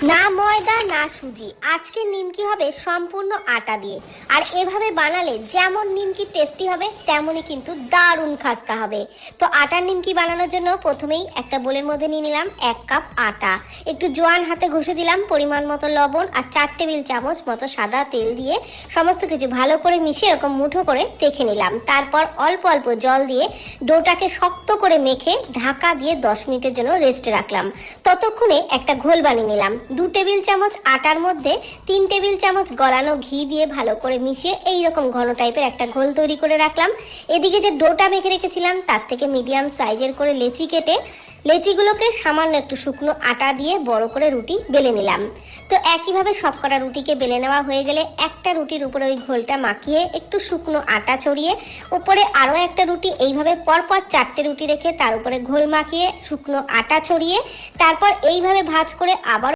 না ময়দা না সুজি, আজকের নিমকি হবে সম্পূর্ণ আটা দিয়ে। আর এভাবে বানালে যেমন নিমকি টেস্টি হবে তেমনই কিন্তু দারুণ খাস্তা হবে। তো আটার নিমকি বানানোর জন্য প্রথমেই একটা বোলের মধ্যে নিয়ে নিলাম 1 কাপ আটা, একটু জোয়ান হাতে ঘষে দিলাম পরিমাণ মতো লবণ আর 4 টেবিল চামচ মতো সাদা তেল দিয়ে সমস্ত কিছু ভালো করে মিশিয়ে এরকম মুঠো করে দেখে নিলাম। তারপর অল্প অল্প জল দিয়ে ডোটাকে শক্ত করে মেখে ঢাকা দিয়ে 10 মিনিটের জন্য রেস্টে রাখলাম। ততক্ষণে একটা ঘোল বানিয়ে নিলাম। 2 টেবিল চামচ আটার মধ্যে 3 টেবিল চামচ গলানো ঘি দিয়ে ভালো করে মিশিয়ে এইরকম ঘন টাইপের একটা ঘোল তৈরি করে রাখলাম। এদিকে যে ডোটা মেখে রেখেছিলাম তার থেকে মিডিয়াম সাইজের করে লেচি কেটে লেচিগুলোকে সামান্য একটু শুকনো আটা দিয়ে বড় করে রুটি বেলে নিলাম। তো একইভাবে সবকটা রুটিকে বেলে নেওয়া হয়ে গেলে একটা রুটির উপরে ওই ঘোলটা মাখিয়ে একটু শুকনো আটা ছড়িয়ে উপরে আরও একটা রুটি এইভাবে পরপর 4টে রুটি রেখে তার উপরে ঘোল মাখিয়ে শুকনো আটা ছড়িয়ে তারপর এইভাবে ভাঁজ করে আবার